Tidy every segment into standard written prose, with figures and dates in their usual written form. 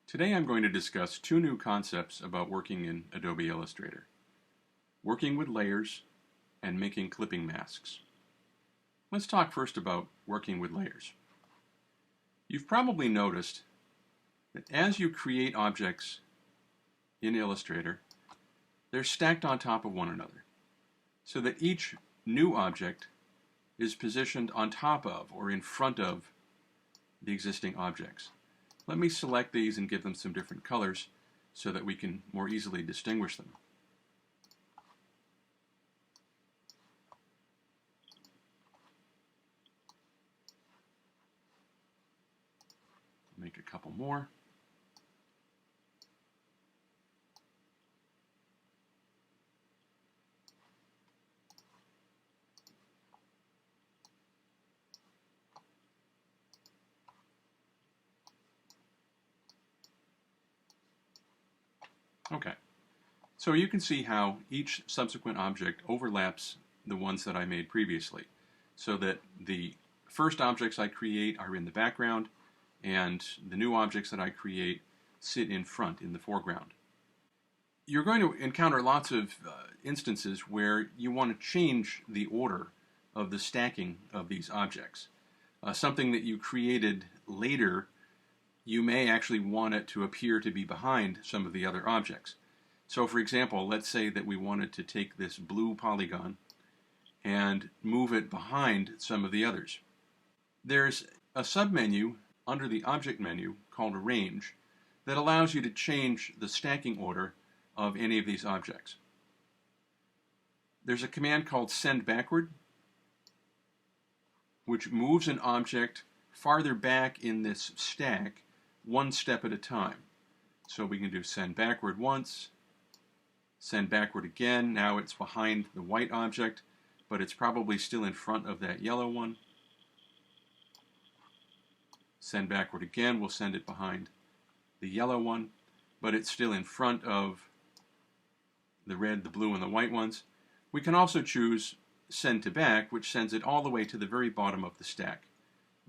Today I'm going to discuss two new concepts about working in Adobe Illustrator: working with layers and making clipping masks. Let's talk first about working with layers. You've probably noticed that as you create objects in Illustrator, they're stacked on top of one another, so that each new object is positioned on top of or in front of the existing objects. Let me select these and give them some different colors so that we can more easily distinguish them. Make a couple more. Okay, so you can see how each subsequent object overlaps the ones that I made previously, so that the first objects I create are in the background and the new objects that I create sit in front, in the foreground. You're going to encounter lots of instances where you want to change the order of the stacking of these objects. Something that you created later, you may actually want it to appear to be behind some of the other objects. So for example, let's say that we wanted to take this blue polygon and move it behind some of the others. There's a submenu under the Object menu called Arrange that allows you to change the stacking order of any of these objects. There's a command called Send Backward, which moves an object farther back in this stack one step at a time. So we can do send backward once, send backward again. Now it's behind the white object, but it's probably still in front of that yellow one. Send backward again, we'll send it behind the yellow one, but it's still in front of the red, the blue, and the white ones. We can also choose send to back, which sends it all the way to the very bottom of the stack,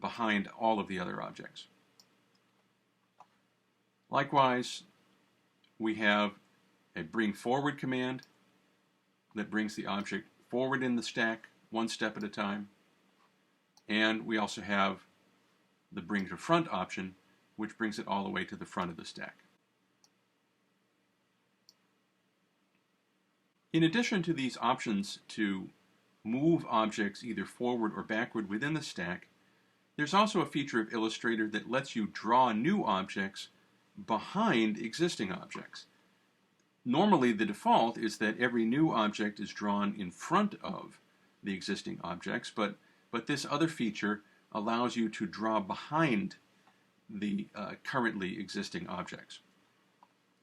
behind all of the other objects. Likewise, we have a bring forward command that brings the object forward in the stack one step at a time. And we also have the bring to front option, which brings it all the way to the front of the stack. In addition to these options to move objects either forward or backward within the stack, there's also a feature of Illustrator that lets you draw new objects behind existing objects. Normally the default is that every new object is drawn in front of the existing objects, but this other feature allows you to draw behind the currently existing objects.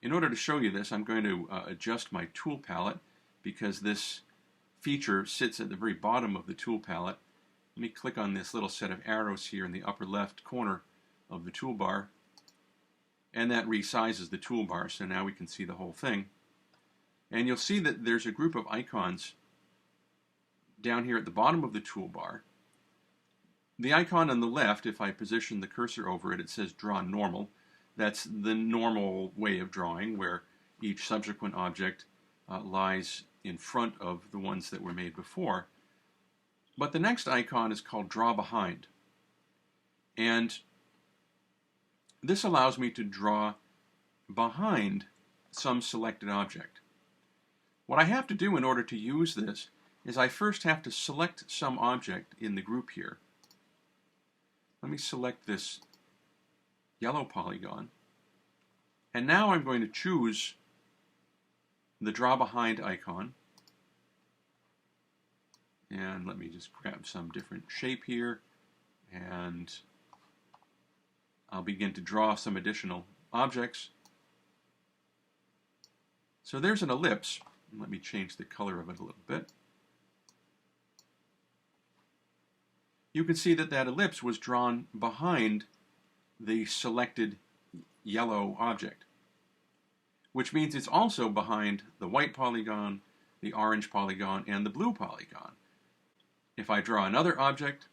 In order to show you this, I'm going to adjust my tool palette because this feature sits at the very bottom of the tool palette. Let me click on this little set of arrows here in the upper left corner of the toolbar, and that resizes the toolbar, so now we can see the whole thing. And you'll see that there's a group of icons down here at the bottom of the toolbar. The icon on the left, if I position the cursor over it, it says Draw Normal. That's the normal way of drawing, where each subsequent object lies in front of the ones that were made before. But the next icon is called Draw Behind. And this allows me to draw behind some selected object. What I have to do in order to use this is I first have to select some object in the group here. Let me select this yellow polygon. And now I'm going to choose the Draw Behind icon. And let me just grab some different shape here, and I'll begin to draw some additional objects. So there's an ellipse. Let me change the color of it a little bit. You can see that that ellipse was drawn behind the selected yellow object, which means it's also behind the white polygon, the orange polygon, and the blue polygon. If I draw another object,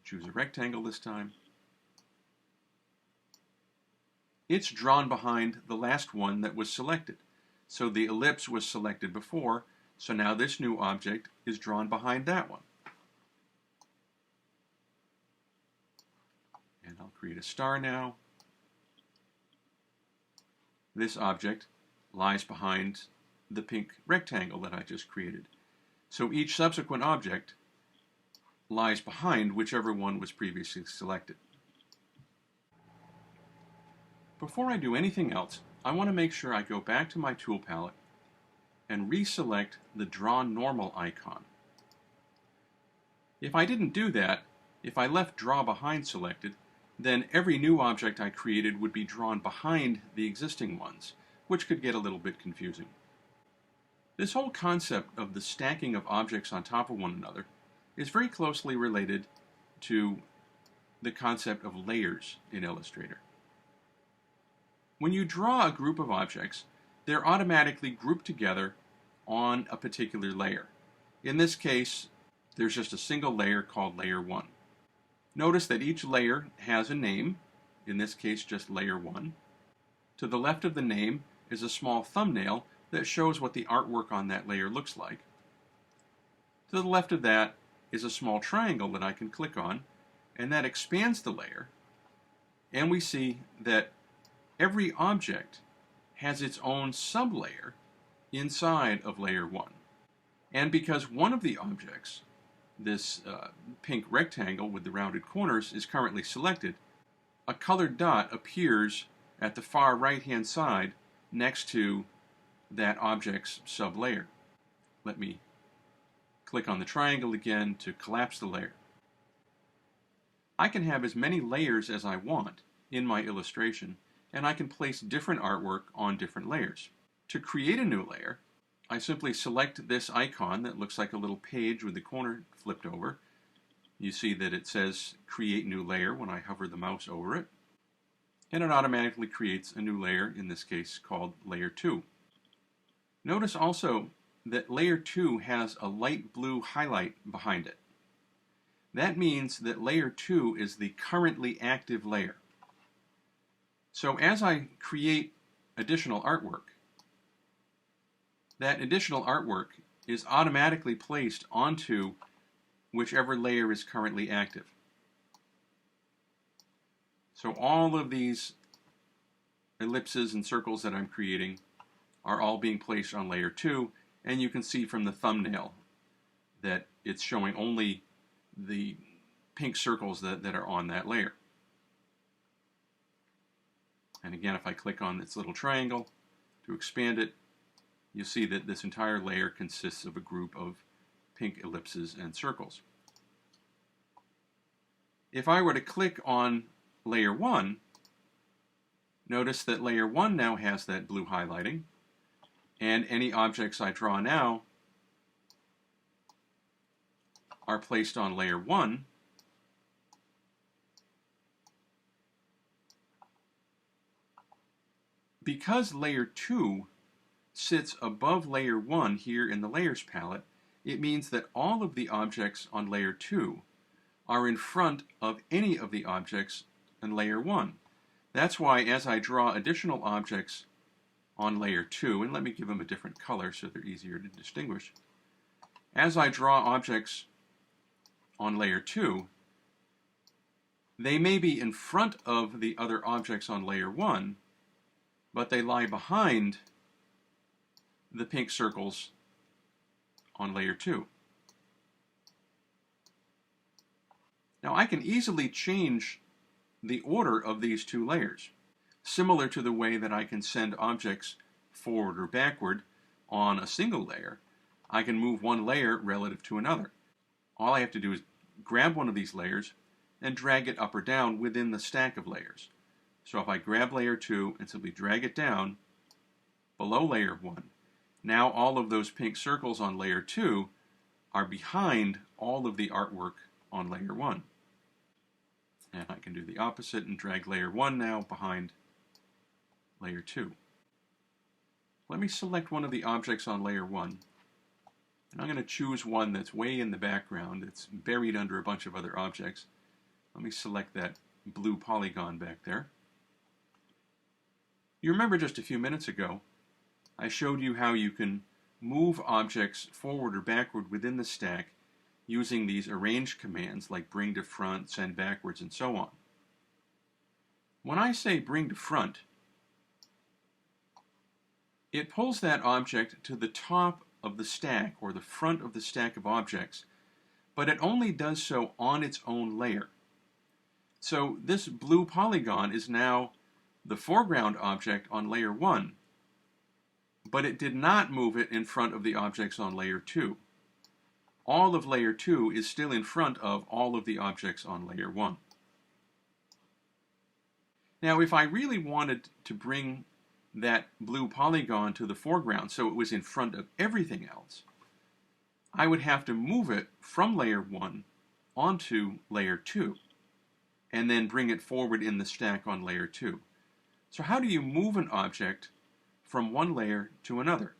choose a rectangle this time, it's drawn behind the last one that was selected. So the ellipse was selected before, so now this new object is drawn behind that one. And I'll create a star now. This object lies behind the pink rectangle that I just created. So each subsequent object lies behind whichever one was previously selected. Before I do anything else, I want to make sure I go back to my tool palette and reselect the Draw Normal icon. If I didn't do that, if I left Draw Behind selected, then every new object I created would be drawn behind the existing ones, which could get a little bit confusing. This whole concept of the stacking of objects on top of one another is very closely related to the concept of layers in Illustrator. When you draw a group of objects, they're automatically grouped together on a particular layer. In this case, there's just a single layer called Layer 1. Notice that each layer has a name, in this case just Layer 1. To the left of the name is a small thumbnail that shows what the artwork on that layer looks like. To the left of that is a small triangle that I can click on, and that expands the layer, and we see that every object has its own sublayer inside of Layer 1. And because one of the objects, this pink rectangle with the rounded corners, is currently selected, a colored dot appears at the far right-hand side next to that object's sublayer. Let me click on the triangle again to collapse the layer. I can have as many layers as I want in my illustration, and I can place different artwork on different layers. To create a new layer, I simply select this icon that looks like a little page with the corner flipped over. You see that it says Create New Layer when I hover the mouse over it, and it automatically creates a new layer, in this case called Layer 2. Notice also that Layer 2 has a light blue highlight behind it. That means that Layer 2 is the currently active layer. So as I create additional artwork, that additional artwork is automatically placed onto whichever layer is currently active. So all of these ellipses and circles that I'm creating are all being placed on Layer 2, and you can see from the thumbnail that it's showing only the pink circles that are on that layer. And again, if I click on this little triangle to expand it, you'll see that this entire layer consists of a group of pink ellipses and circles. If I were to click on Layer 1, notice that Layer 1 now has that blue highlighting, and any objects I draw now are placed on Layer 1, because Layer 2 sits above Layer 1 here in the Layers palette, it means that all of the objects on Layer 2 are in front of any of the objects in Layer 1. That's why as I draw additional objects on Layer 2, and let me give them a different color so they're easier to distinguish. As I draw objects on Layer 2, they may be in front of the other objects on Layer 1, but they lie behind the pink circles on Layer 2. Now I can easily change the order of these two layers, similar to the way that I can send objects forward or backward on a single layer. I can move one layer relative to another. All I have to do is grab one of these layers and drag it up or down within the stack of layers. So if I grab Layer 2 and simply drag it down below Layer 1, now all of those pink circles on Layer 2 are behind all of the artwork on Layer 1. And I can do the opposite and drag Layer 1 now behind Layer 2. Let me select one of the objects on Layer 1. And I'm going to choose one that's way in the background. It's buried under a bunch of other objects. Let me select that blue polygon back there. You remember just a few minutes ago, I showed you how you can move objects forward or backward within the stack using these arrange commands like bring to front, send backwards, and so on. When I say bring to front, it pulls that object to the top of the stack or the front of the stack of objects, but it only does so on its own layer. So this blue polygon is now the foreground object on layer 1, but it did not move it in front of the objects on layer 2. All of layer 2 is still in front of all of the objects on layer 1. Now, if I really wanted to bring that blue polygon to the foreground so it was in front of everything else, I would have to move it from layer 1 onto layer 2 and then bring it forward in the stack on layer 2. So how do you move an object from one layer to another?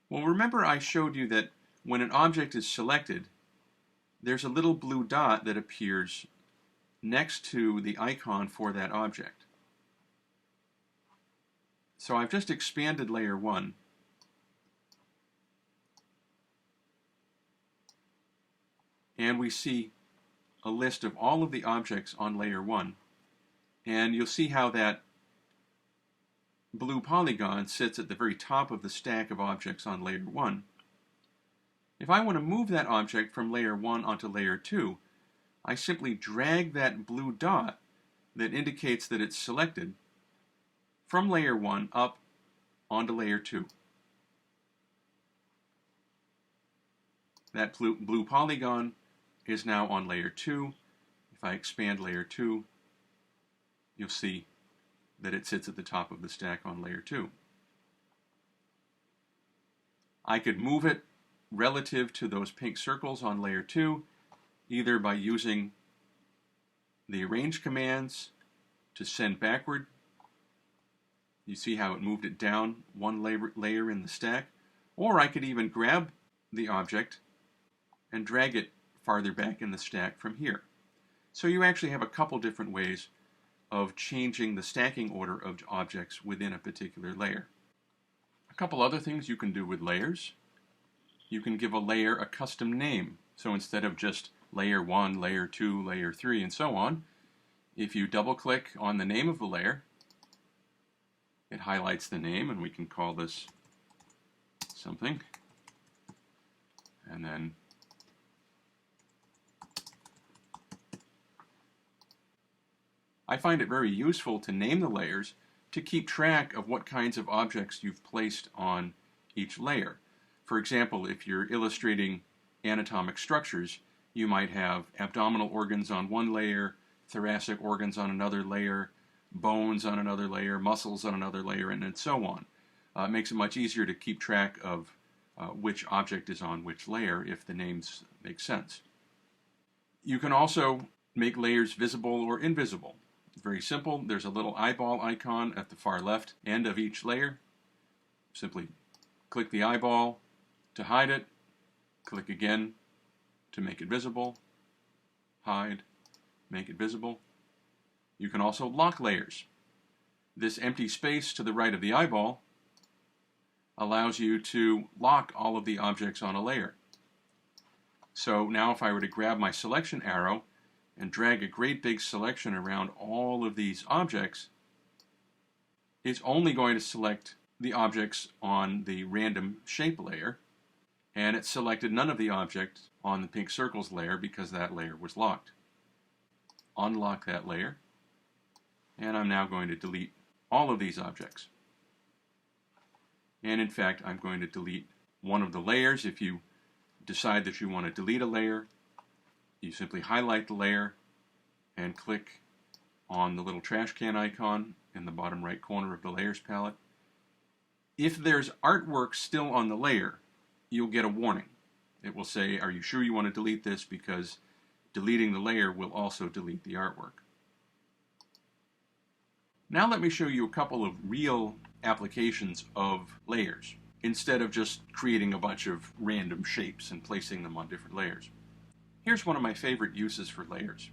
Well, remember I showed you that when an object is selected, there's a little blue dot that appears next to the icon for that object. So I've just expanded layer 1. And we see a list of all of the objects on layer 1. And you'll see how that blue polygon sits at the very top of the stack of objects on layer 1. If I want to move that object from layer 1 onto layer 2, I simply drag that blue dot that indicates that it's selected from layer 1 up onto layer 2. That blue polygon is now on layer 2. If I expand layer 2, you'll see that it sits at the top of the stack on layer 2. I could move it relative to those pink circles on layer 2, either by using the arrange commands to send backward. You see how it moved it down one layer in the stack, or I could even grab the object and drag it farther back in the stack from here. So you actually have a couple different ways of changing the stacking order of objects within a particular layer. A couple other things you can do with layers. You can give a layer a custom name. So instead of just layer 1, layer 2, layer 3, and so on, if you double-click on the name of the layer, it highlights the name, and we can call this something. And then I find it very useful to name the layers to keep track of what kinds of objects you've placed on each layer. For example, if you're illustrating anatomic structures, you might have abdominal organs on one layer, thoracic organs on another layer, bones on another layer, muscles on another layer, and so on. It makes it much easier to keep track of which object is on which layer if the names make sense. You can also make layers visible or invisible. It's very simple. There's a little eyeball icon at the far left end of each layer. Simply click the eyeball to hide it, click again to make it visible, hide, make it visible. You can also lock layers. This empty space to the right of the eyeball allows you to lock all of the objects on a layer. So now if I were to grab my selection arrow and drag a great big selection around all of these objects, it's only going to select the objects on the random shape layer, and it selected none of the objects on the pink circles layer because that layer was locked. Unlock that layer, and I'm now going to delete all of these objects. And in fact, I'm going to delete one of the layers. If you decide that you want to delete a layer, you simply highlight the layer and click on the little trash can icon in the bottom right corner of the layers palette. If there's artwork still on the layer, you'll get a warning. It will say, are you sure you want to delete this? Because deleting the layer will also delete the artwork. Now let me show you a couple of real applications of layers, instead of just creating a bunch of random shapes and placing them on different layers. Here's one of my favorite uses for layers.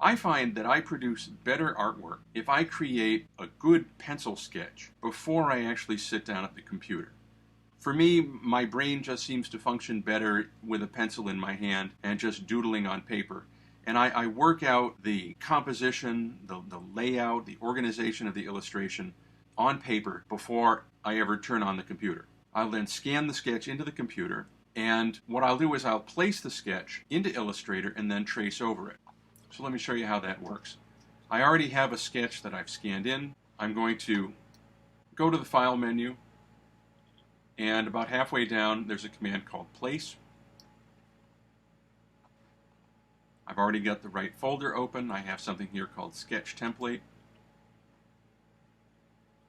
I find that I produce better artwork if I create a good pencil sketch before I actually sit down at the computer. For me, my brain just seems to function better with a pencil in my hand and just doodling on paper. And I work out the composition, the layout, the organization of the illustration on paper before I ever turn on the computer. I'll then scan the sketch into the computer, and what I'll do is I'll place the sketch into Illustrator and then trace over it. So let me show you how that works. I already have a sketch that I've scanned in. I'm going to go to the File menu, and about halfway down there's a command called Place. I've already got the right folder open. I have something here called Sketch Template.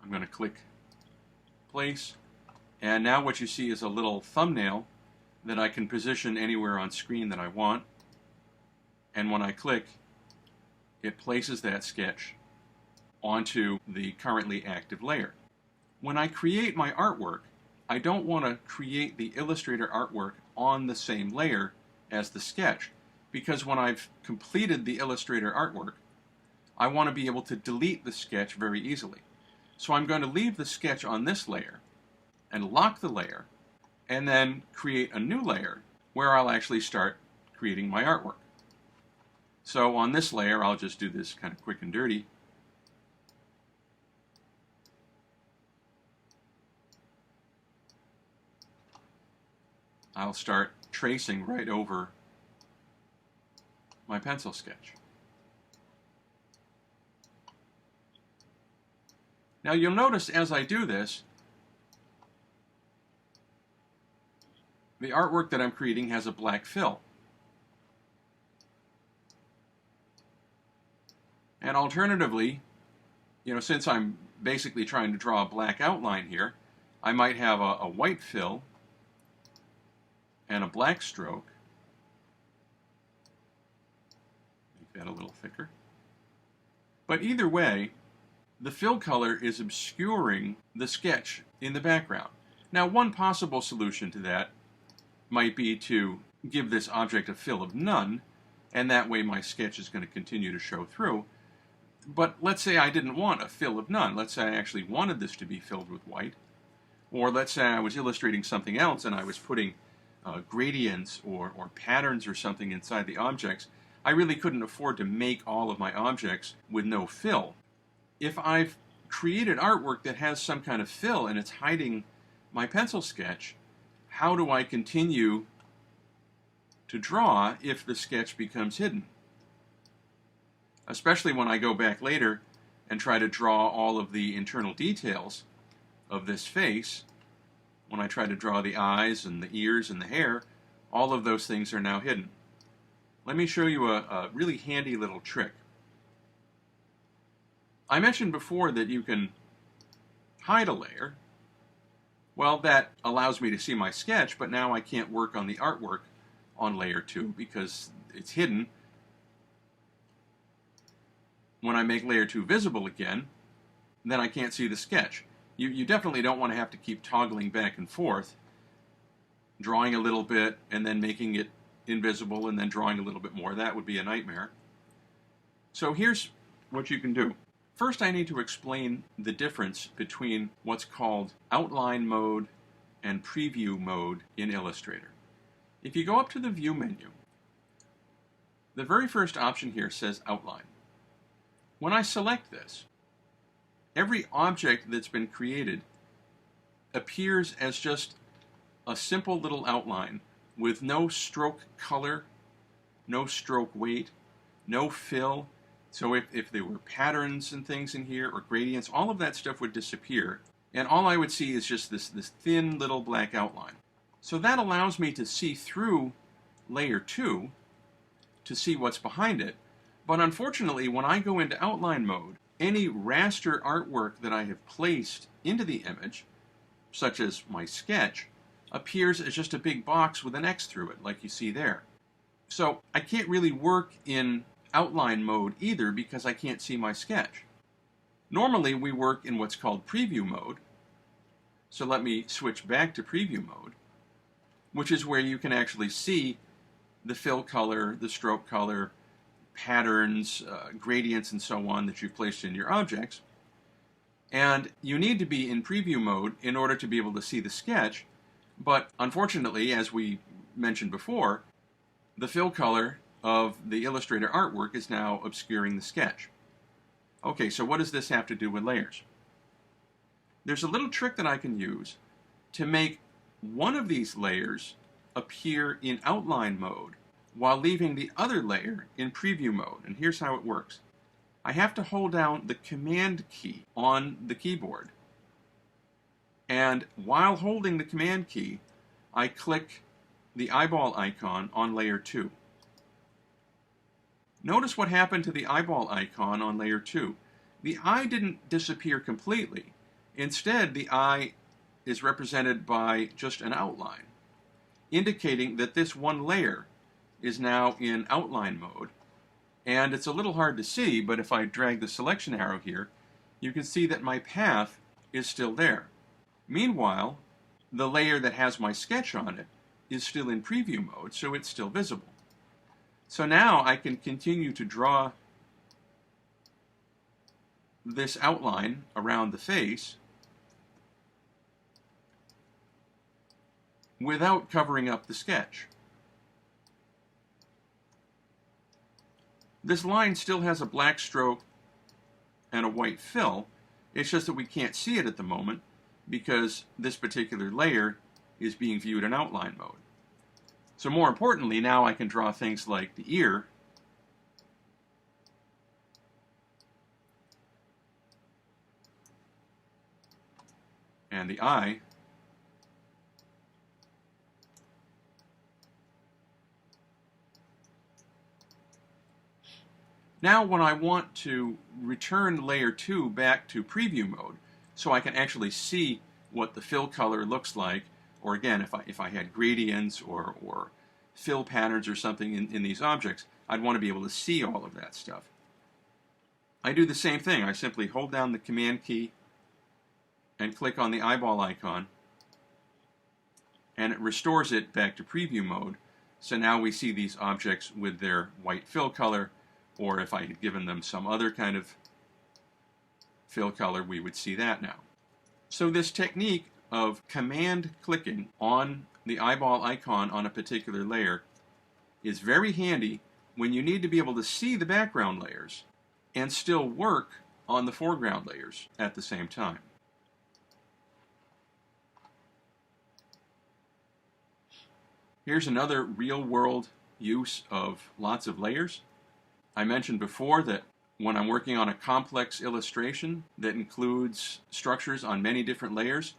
I'm going to click Place, and now what you see is a little thumbnail that I can position anywhere on screen that I want. And when I click, it places that sketch onto the currently active layer. When I create my artwork, I don't want to create the Illustrator artwork on the same layer as the sketch, because when I've completed the Illustrator artwork, I want to be able to delete the sketch very easily. So I'm going to leave the sketch on this layer and lock the layer, and then create a new layer where I'll actually start creating my artwork. So on this layer, I'll just do this kind of quick and dirty. I'll start tracing right over my pencil sketch. Now you'll notice as I do this, the artwork that I'm creating has a black fill. And alternatively, since I'm basically trying to draw a black outline here, I might have a white fill and a black stroke. Make that a little thicker. But either way, the fill color is obscuring the sketch in the background. Now, one possible solution to that might be to give this object a fill of none, and that way my sketch is going to continue to show through. But let's say I didn't want a fill of none. Let's say I actually wanted this to be filled with white. Or let's say I was illustrating something else and I was putting gradients or patterns or something inside the objects. I really couldn't afford to make all of my objects with no fill. If I've created artwork that has some kind of fill and it's hiding my pencil sketch, how do I continue to draw if the sketch becomes hidden? Especially when I go back later and try to draw all of the internal details of this face. When I try to draw the eyes and the ears and the hair, all of those things are now hidden. Let me show you a really handy little trick. I mentioned before that you can hide a layer. Well, that allows me to see my sketch, but now I can't work on the artwork on layer 2 because it's hidden. When I make layer 2 visible again, then I can't see the sketch. You definitely don't want to have to keep toggling back and forth, drawing a little bit and then making it invisible and then drawing a little bit more. That would be a nightmare. So here's what you can do. First, I need to explain the difference between what's called outline mode and preview mode in Illustrator. If you go up to the View menu, the very first option here says Outline. When I select this, every object that's been created appears as just a simple little outline with no stroke color, no stroke weight, no fill. So if there were patterns and things in here or gradients, all of that stuff would disappear. And all I would see is just this thin little black outline. So that allows me to see through layer 2 to see what's behind it. But unfortunately, when I go into outline mode, any raster artwork that I have placed into the image, such as my sketch, appears as just a big box with an X through it, like you see there. So I can't really work in outline mode either because I can't see my sketch. Normally we work in what's called preview mode. So let me switch back to preview mode, which is where you can actually see the fill color, the stroke color, patterns, gradients, and so on that you've placed in your objects. And you need to be in preview mode in order to be able to see the sketch. But unfortunately, as we mentioned before, the fill color of the Illustrator artwork is now obscuring the sketch. Okay, so what does this have to do with layers? There's a little trick that I can use to make one of these layers appear in outline mode while leaving the other layer in preview mode. And here's how it works. I have to hold down the Command key on the keyboard. And while holding the Command key, I click the eyeball icon on layer 2. Notice what happened to the eyeball icon on layer 2. The eye didn't disappear completely. Instead, the eye is represented by just an outline, indicating that this one layer is now in outline mode. And it's a little hard to see, but if I drag the selection arrow here, you can see that my path is still there. Meanwhile, the layer that has my sketch on it is still in preview mode, so it's still visible. So now I can continue to draw this outline around the face without covering up the sketch. This line still has a black stroke and a white fill. It's just that we can't see it at the moment because this particular layer is being viewed in outline mode. So more importantly, now I can draw things like the ear and the eye Now when I want to return layer 2 back to preview mode so I can actually see what the fill color looks like, or again if I had gradients or fill patterns or something in these objects, I'd want to be able to see all of that stuff. I do the same thing. I simply hold down the Command key and click on the eyeball icon, and it restores it back to preview mode. So now we see these objects with their white fill color, or if I had given them some other kind of fill color, we would see that now. So this technique of command clicking on the eyeball icon on a particular layer is very handy when you need to be able to see the background layers and still work on the foreground layers at the same time. Here's another real-world use of lots of layers. I mentioned before that when I'm working on a complex illustration that includes structures on many different layers,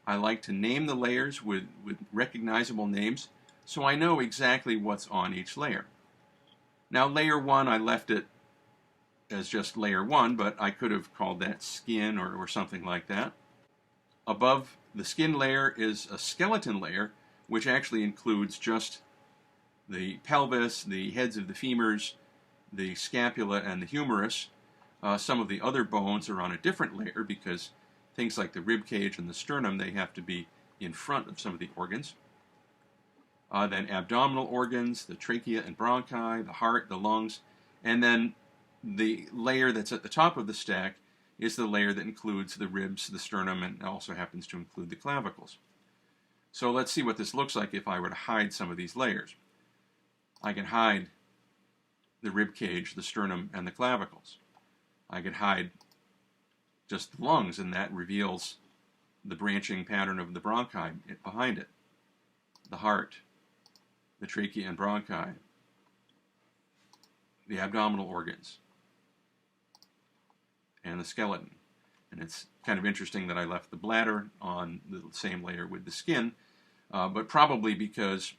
I like to name the layers with recognizable names so I know exactly what's on each layer. Now layer 1, I left it as just layer 1, but I could have called that skin or something like that. Above the skin layer is a skeleton layer, which actually includes just the pelvis, the heads of the femurs, the scapula, and the humerus. Some of the other bones are on a different layer because things like the rib cage and the sternum, they have to be in front of some of the organs. Then abdominal organs, the trachea and bronchi, the heart, the lungs, and then the layer that's at the top of the stack is the layer that includes the ribs, the sternum, and also happens to include the clavicles. So let's see what this looks like if I were to hide some of these layers. I can hide the rib cage, the sternum, and the clavicles. I could hide just the lungs, and that reveals the branching pattern of the bronchi behind it. The heart, the trachea and bronchi, the abdominal organs, and the skeleton. And it's kind of interesting that I left the bladder on the same layer with the skin, but probably because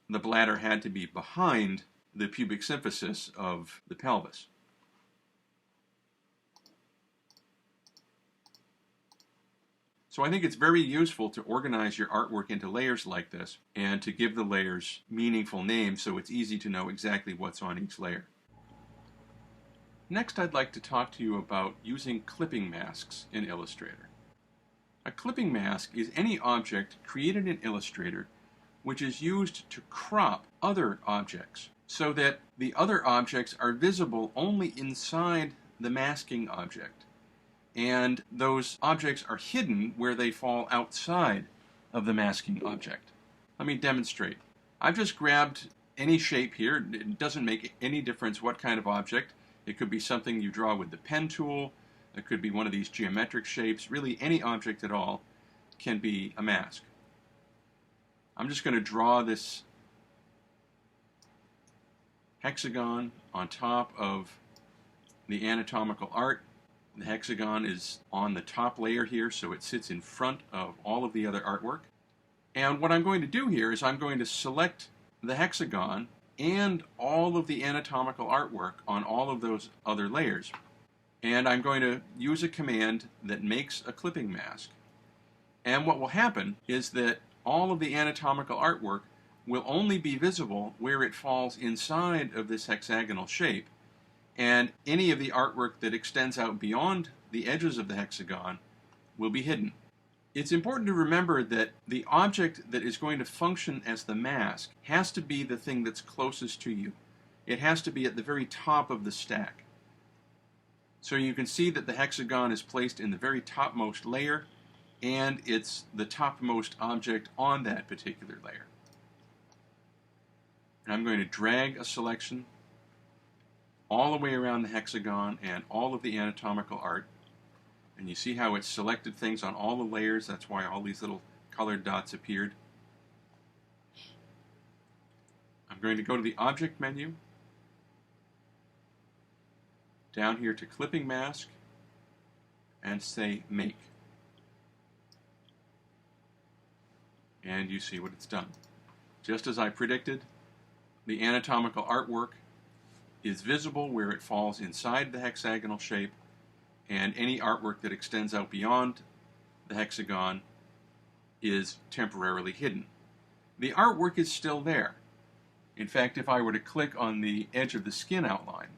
the bladder had to be behind the pubic symphysis of the pelvis. So I think it's very useful to organize your artwork into layers like this and to give the layers meaningful names so it's easy to know exactly what's on each layer. Next, I'd like to talk to you about using clipping masks in Illustrator. A clipping mask is any object created in Illustrator which is used to crop other objects. so that the other objects are visible only inside the masking object. And those objects are hidden where they fall outside of the masking object. Let me demonstrate. I've just grabbed any shape here. It doesn't make any difference what kind of object. It could be something you draw with the pen tool. It could be one of these geometric shapes. Really, any object at all can be a mask. I'm just going to draw this hexagon on top of the anatomical art. The hexagon is on the top layer here, so it sits in front of all of the other artwork. And what I'm going to do here is I'm going to select the hexagon and all of the anatomical artwork on all of those other layers. And I'm going to use a command that makes a clipping mask. And what will happen is that all of the anatomical artwork will only be visible where it falls inside of this hexagonal shape. And any of the artwork that extends out beyond the edges of the hexagon will be hidden. It's important to remember that the object that is going to function as the mask has to be the thing that's closest to you. It has to be at the very top of the stack. So you can see that the hexagon is placed in the very topmost layer, and it's the topmost object on that particular layer. And I'm going to drag a selection all the way around the hexagon and all of the anatomical art. And you see how it's selected things on all the layers. That's why all these little colored dots appeared. I'm going to go to the Object menu, down here to Clipping Mask, and say Make. And you see what it's done. Just as I predicted, the anatomical artwork is visible where it falls inside the hexagonal shape, and any artwork that extends out beyond the hexagon is temporarily hidden. The artwork is still there. In fact, if I were to click on the edge of the skin outline,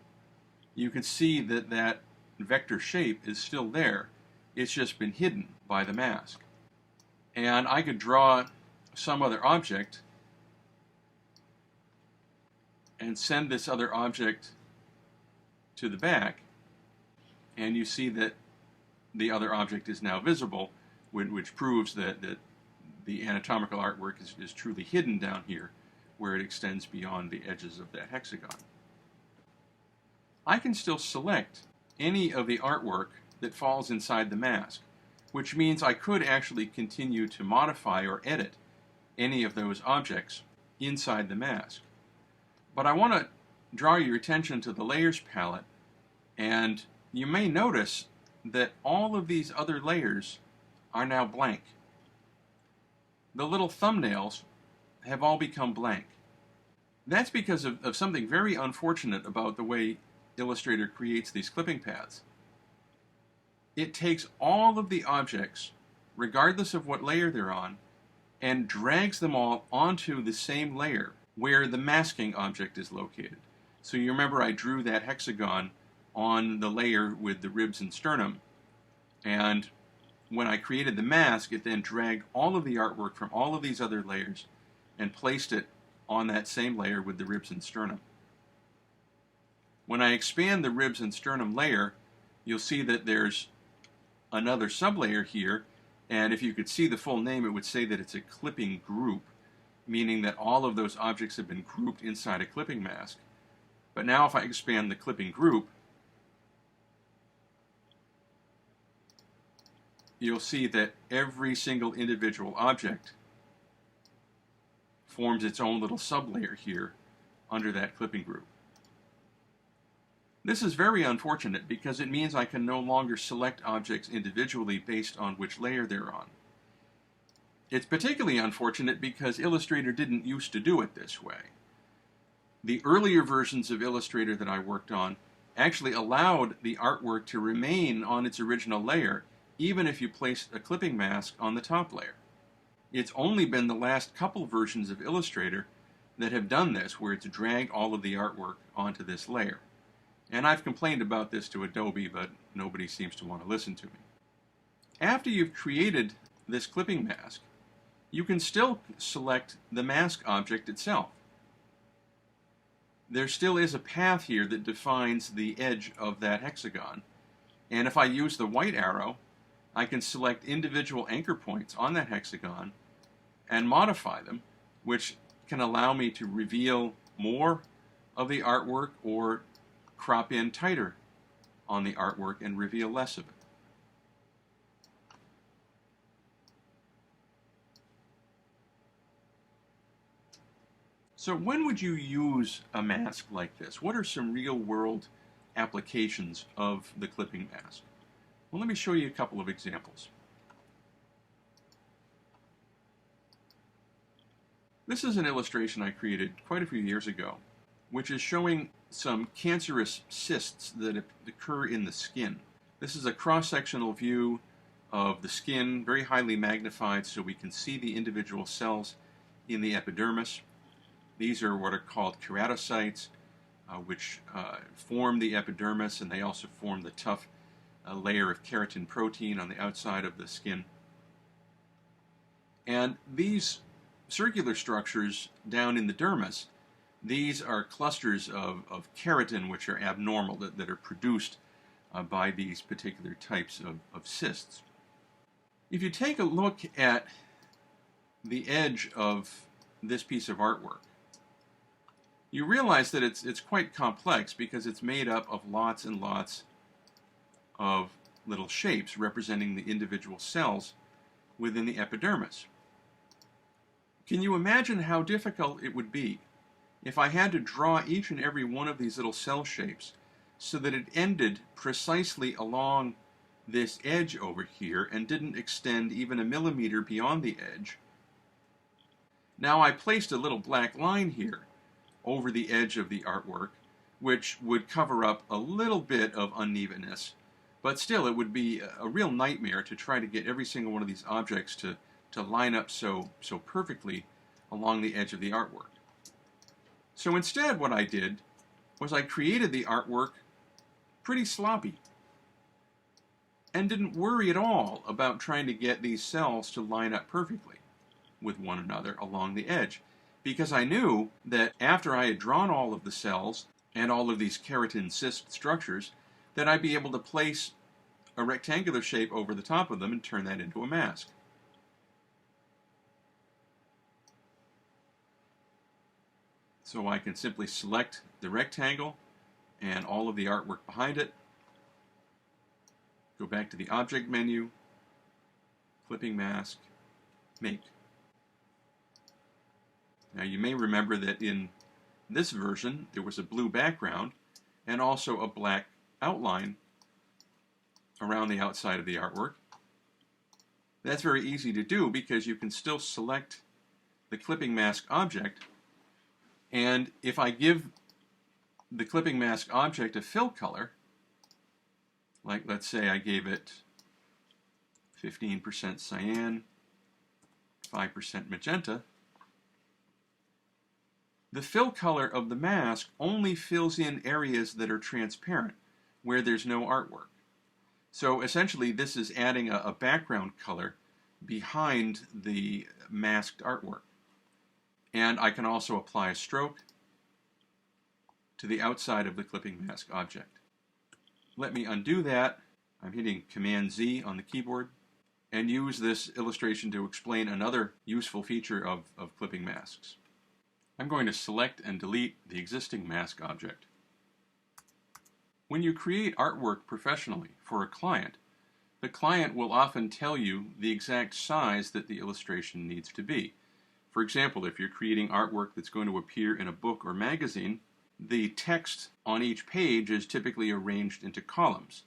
you can see that that vector shape is still there. It's just been hidden by the mask. And I could draw some other object and send this other object to the back, and you see that the other object is now visible, which proves that the anatomical artwork is truly hidden down here where it extends beyond the edges of that hexagon. I can still select any of the artwork that falls inside the mask, which means I could actually continue to modify or edit any of those objects inside the mask. But I want to draw your attention to the Layers palette, and you may notice that all of these other layers are now blank. The little thumbnails have all become blank. That's because of something very unfortunate about the way Illustrator creates these clipping paths. It takes all of the objects, regardless of what layer they're on, and drags them all onto the same layer where the masking object is located. So you remember I drew that hexagon on the layer with the ribs and sternum, and when I created the mask, it then dragged all of the artwork from all of these other layers and placed it on that same layer with the ribs and sternum. When I expand the ribs and sternum layer, you'll see that there's another sublayer here, and if you could see the full name, it would say that it's a clipping group, meaning that all of those objects have been grouped inside a clipping mask. But now if I expand the clipping group, you'll see that every single individual object forms its own little sublayer here under that clipping group. This is very unfortunate because it means I can no longer select objects individually based on which layer they're on. It's particularly unfortunate because Illustrator didn't used to do it this way. The earlier versions of Illustrator that I worked on actually allowed the artwork to remain on its original layer even if you placed a clipping mask on the top layer. It's only been the last couple versions of Illustrator that have done this, where it's dragged all of the artwork onto this layer. And I've complained about this to Adobe, but nobody seems to want to listen to me. After you've created this clipping mask, you can still select the mask object itself. there still is a path here that defines the edge of that hexagon. And if I use the white arrow, I can select individual anchor points on that hexagon and modify them, which can allow me to reveal more of the artwork or crop in tighter on the artwork and reveal less of it. So when would you use a mask like this? What are some real-world applications of the clipping mask? Well, let me show you a couple of examples. This is an illustration I created quite a few years ago, which is showing some cancerous cysts that occur in the skin. This is a cross-sectional view of the skin, very highly magnified, so we can see the individual cells in the epidermis. These are what are called keratocytes, which form the epidermis, and they also form the tough layer of keratin protein on the outside of the skin. And these circular structures down in the dermis, these are clusters of keratin which are abnormal, that are produced by these particular types of cysts. If you take a look at the edge of this piece of artwork, you realize that it's quite complex because it's made up of lots and lots of little shapes representing the individual cells within the epidermis. Can you imagine how difficult it would be if I had to draw each and every one of these little cell shapes so that it ended precisely along this edge over here and didn't extend even a millimeter beyond the edge? Now I placed a little black line here over the edge of the artwork, which would cover up a little bit of unevenness, but still it would be a real nightmare to try to get every single one of these objects to line up so perfectly along the edge of the artwork. So instead what I did was I created the artwork pretty sloppy and didn't worry at all about trying to get these cells to line up perfectly with one another along the edge, because I knew that after I had drawn all of the cells and all of these keratin cyst structures, that I'd be able to place a rectangular shape over the top of them and turn that into a mask. So I can simply select the rectangle and all of the artwork behind it, go back to the Object menu, Clipping Mask, Make. Now you may remember that in this version there was a blue background and also a black outline around the outside of the artwork. That's very easy to do because you can still select the clipping mask object, and if I give the clipping mask object a fill color, like let's say I gave it 15% cyan, 5% magenta, the fill color of the mask only fills in areas that are transparent, where there's no artwork. So essentially this is adding a background color behind the masked artwork. And I can also apply a stroke to the outside of the clipping mask object. Let me undo that. I'm hitting Command-Z on the keyboard, and use this illustration to explain another useful feature of clipping masks. I'm going to select and delete the existing mask object. When you create artwork professionally for a client, the client will often tell you the exact size that the illustration needs to be. For example, if you're creating artwork that's going to appear in a book or magazine, the text on each page is typically arranged into columns,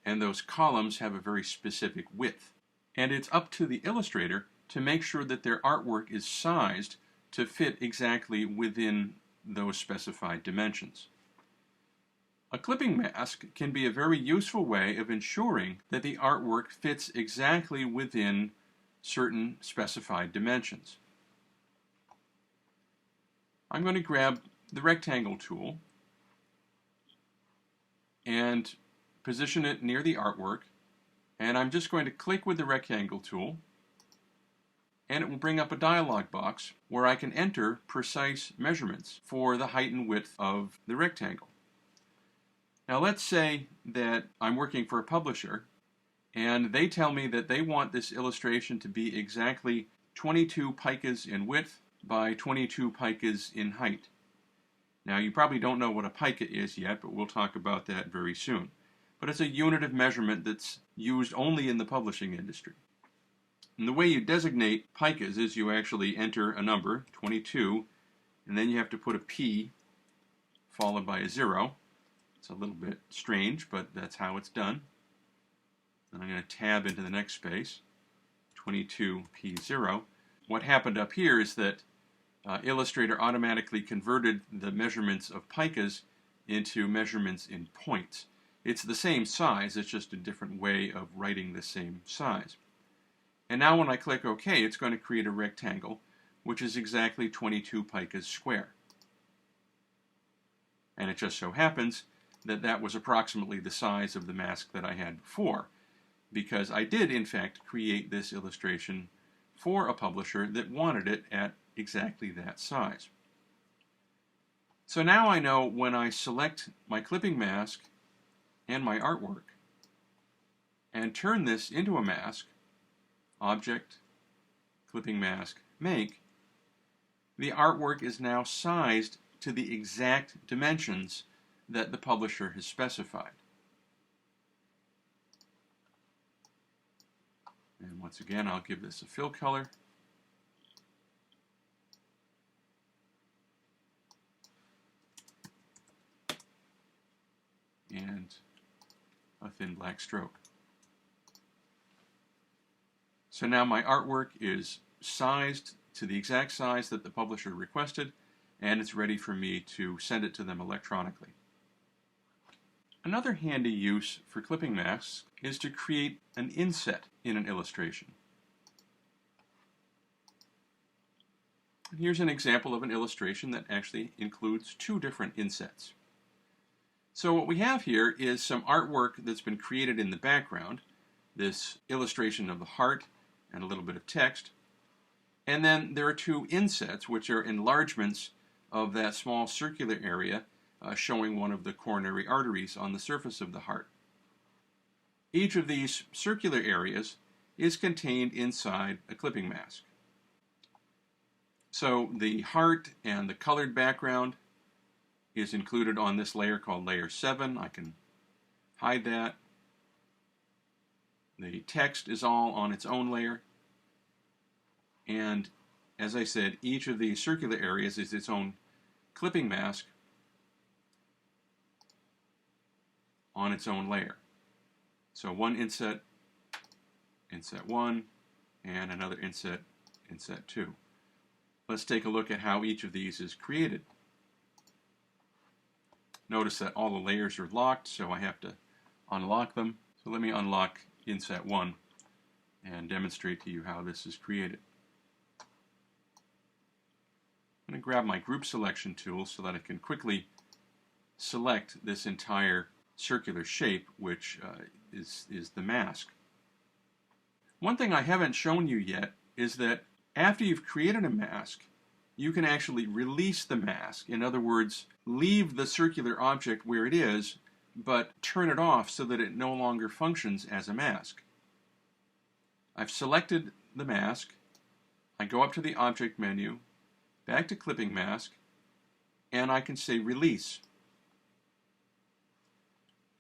and those columns have a very specific width. And it's up to the illustrator to make sure that their artwork is sized to fit exactly within those specified dimensions. A clipping mask can be a very useful way of ensuring that the artwork fits exactly within certain specified dimensions. I'm going to grab the rectangle tool and position it near the artwork, and I'm just going to click with the rectangle tool and it will bring up a dialog box where I can enter precise measurements for the height and width of the rectangle. Now let's say that I'm working for a publisher and they tell me that they want this illustration to be exactly 22 picas in width by 22 picas in height. Now you probably don't know what a pica is yet, but we'll talk about that very soon. But it's a unit of measurement that's used only in the publishing industry. And the way you designate picas is you actually enter a number, 22, and then you have to put a P followed by a 0. It's a little bit strange, but that's how it's done. Then I'm going to tab into the next space, 22P0. What happened up here is that Illustrator automatically converted the measurements of picas into measurements in points. It's the same size, it's just a different way of writing the same size. And now when I click OK, it's going to create a rectangle, which is exactly 22 picas square. And it just so happens that that was approximately the size of the mask that I had before, because I did in fact create this illustration for a publisher that wanted it at exactly that size. So now I know when I select my clipping mask and my artwork and turn this into a mask, Object, Clipping Mask, Make, the artwork is now sized to the exact dimensions that the publisher has specified. And once again, I'll give this a fill color. And a thin black stroke. So now my artwork is sized to the exact size that the publisher requested, and it's ready for me to send it to them electronically. Another handy use for clipping masks is to create an inset in an illustration. Here's an example of an illustration that actually includes two different insets. So what we have here is some artwork that's been created in the background, this illustration of the heart and a little bit of text. And then there are two insets, which are enlargements of that small circular area showing one of the coronary arteries on the surface of the heart. Each of these circular areas is contained inside a clipping mask. So the heart and the colored background is included on this layer called layer 7. I can hide that. The text is all on its own layer. And as I said, each of these circular areas is its own clipping mask on its own layer. So one inset, inset 1, and another inset, inset 2. Let's take a look at how each of these is created. Notice that all the layers are locked, so I have to unlock them. So let me unlock inset 1 and demonstrate to you how this is created. I'm going to grab my group selection tool so that I can quickly select this entire circular shape, which is the mask. One thing I haven't shown you yet is that after you've created a mask, you can actually release the mask. In other words, leave the circular object where it is, but turn it off so that it no longer functions as a mask. I've selected the mask. I go up to the Object menu, back to Clipping Mask, and I can say Release,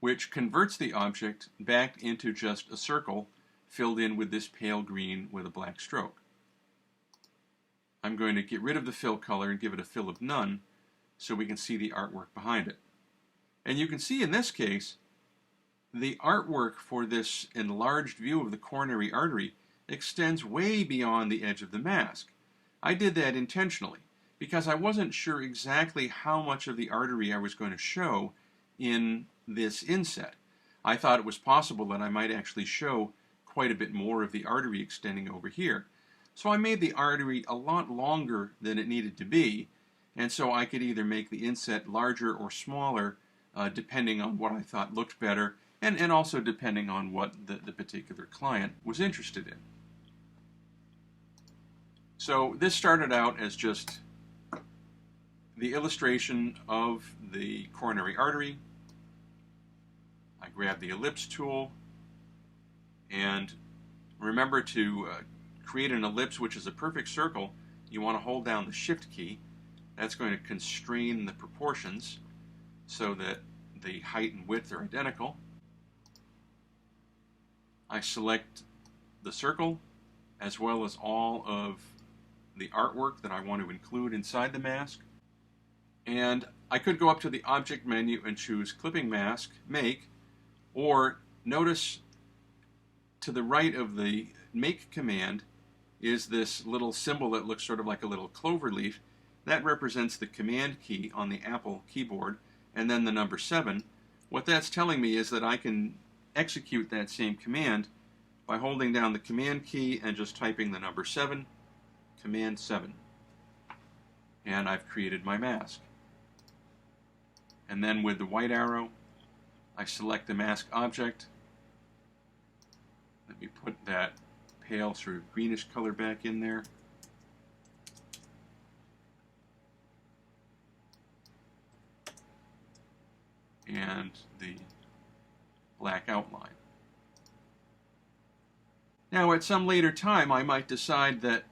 which converts the object back into just a circle filled in with this pale green with a black stroke. I'm going to get rid of the fill color and give it a fill of none so we can see the artwork behind it. And you can see in this case, the artwork for this enlarged view of the coronary artery extends way beyond the edge of the mask. I did that intentionally because I wasn't sure exactly how much of the artery I was going to show in this inset. I thought it was possible that I might actually show quite a bit more of the artery extending over here. So I made the artery a lot longer than it needed to be, and so I could either make the inset larger or smaller depending on what I thought looked better, and also depending on what the particular client was interested in. So this started out as just the illustration of the coronary artery. I grabbed the ellipse tool, and remember to create an ellipse which is a perfect circle. You want to hold down the shift key. That's going to constrain the proportions so that the height and width are identical. I select the circle as well as all of the artwork that I want to include inside the mask. And I could go up to the object menu and choose clipping mask, make, or notice to the right of the make command is this little symbol that looks sort of like a little clover leaf. That represents the command key on the Apple keyboard, and then the number 7. What that's telling me is that I can execute that same command by holding down the command key and just typing the number 7, command 7. And I've created my mask. And then with the white arrow, I select the mask object. Let me put that pale sort of greenish color back in there. And the black outline. Now at some later time I might decide that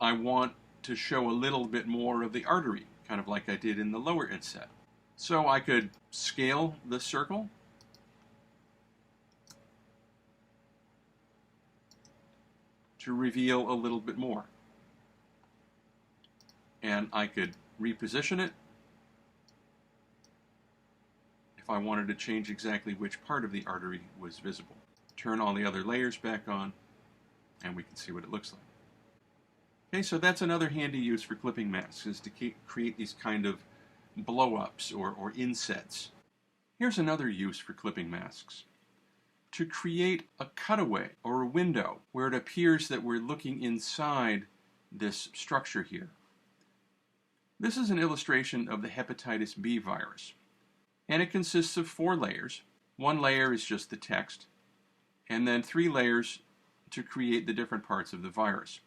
I want to show a little bit more of the artery, kind of like I did in the lower inset. So I could scale the circle to reveal a little bit more. And I could reposition it if I wanted to change exactly which part of the artery was visible. Turn all the other layers back on, and we can see what it looks like. Okay, so that's another handy use for clipping masks, is to create these kind of blow-ups or insets. Here's another use for clipping masks. To create a cutaway or a window where it appears that we're looking inside this structure here. This is an illustration of the hepatitis B virus, and it consists of 4 layers. 1 layer is just the text, and then 3 layers to create the different parts of the virus.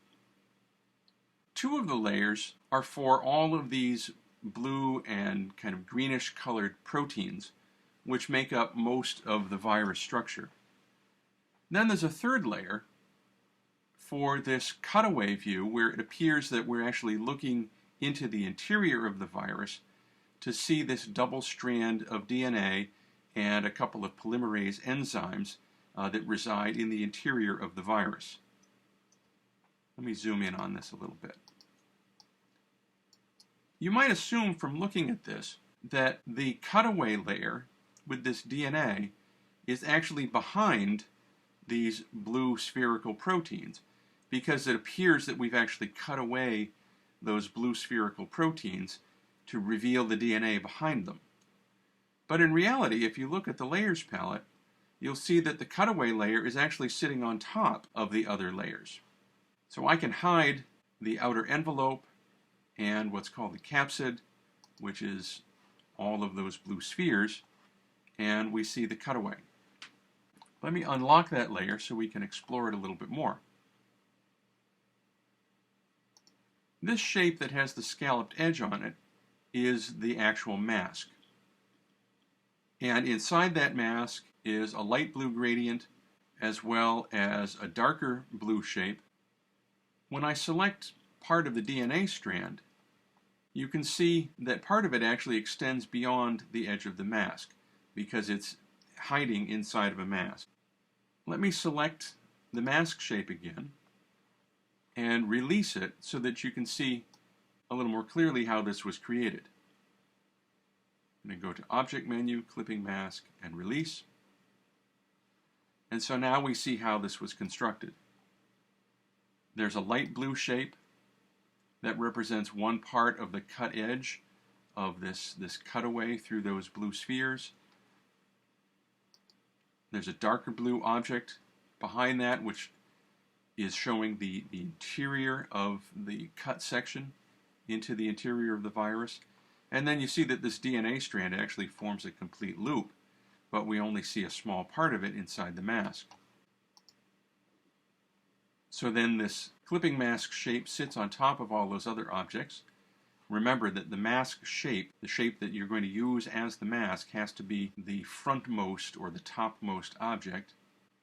2 of the layers are for all of these blue and kind of greenish colored proteins, which make up most of the virus structure. Then there's a 3rd layer for this cutaway view where it appears that we're actually looking into the interior of the virus to see this double strand of DNA and a couple of polymerase enzymes that reside in the interior of the virus. Let me zoom in on this a little bit. You might assume from looking at this that the cutaway layer with this DNA is actually behind these blue spherical proteins, because it appears that we've actually cut away those blue spherical proteins to reveal the DNA behind them. But in reality, if you look at the layers palette, you'll see that the cutaway layer is actually sitting on top of the other layers. So I can hide the outer envelope and what's called the capsid, which is all of those blue spheres, and we see the cutaway. Let me unlock that layer so we can explore it a little bit more. This shape that has the scalloped edge on it is the actual mask. And inside that mask is a light blue gradient as well as a darker blue shape. When I select part of the DNA strand, you can see that part of it actually extends beyond the edge of the mask because it's hiding inside of a mask. Let me select the mask shape again and release it so that you can see a little more clearly how this was created. I'm going to go to Object Menu, Clipping Mask, and Release. And so now we see how this was constructed. There's a light blue shape that represents one part of the cut edge of this cutaway through those blue spheres. There's a darker blue object behind that, which is showing the interior of the cut section into the interior of the virus. And then you see that this DNA strand actually forms a complete loop, but we only see a small part of it inside the mask. So then this clipping mask shape sits on top of all those other objects. Remember that the mask shape, the shape that you're going to use as the mask, has to be the frontmost or the topmost object.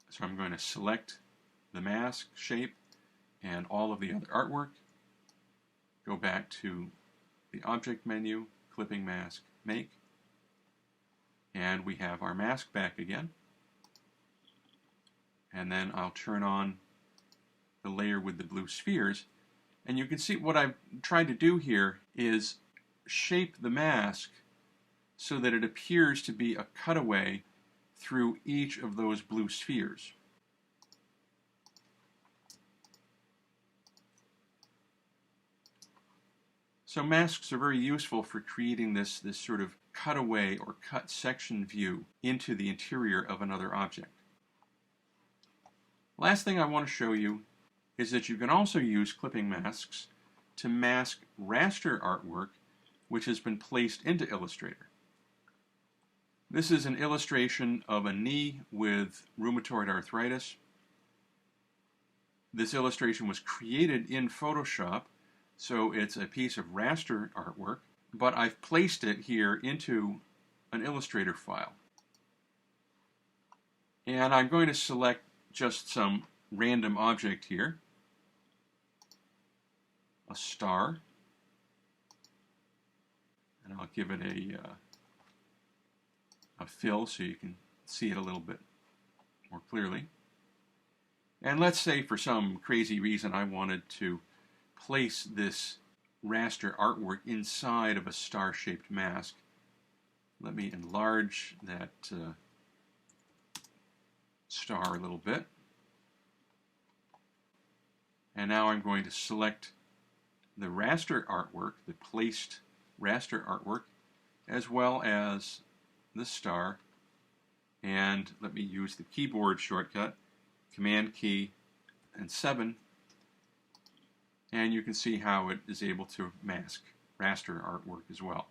So I'm going to select the mask shape and all of the other artwork. Go back to the object menu, clipping mask, make, and we have our mask back again. And then I'll turn on the layer with the blue spheres, and you can see what I've tried to do here is shape the mask so that it appears to be a cutaway through each of those blue spheres. So masks are very useful for creating this sort of cutaway or cut section view into the interior of another object. Last thing I want to show you is that you can also use clipping masks to mask raster artwork which has been placed into Illustrator. This is an illustration of a knee with rheumatoid arthritis. This illustration was created in Photoshop, so it's a piece of raster artwork, but I've placed it here into an Illustrator file. And I'm going to select just some random object here, a star, and I'll give it a fill so you can see it a little bit more clearly. And let's say for some crazy reason I wanted to place this raster artwork inside of a star-shaped mask. Let me enlarge that star a little bit. And now I'm going to select the raster artwork, the placed raster artwork, as well as the star. And let me use the keyboard shortcut, Command key and 7. And you can see how it is able to mask raster artwork as well.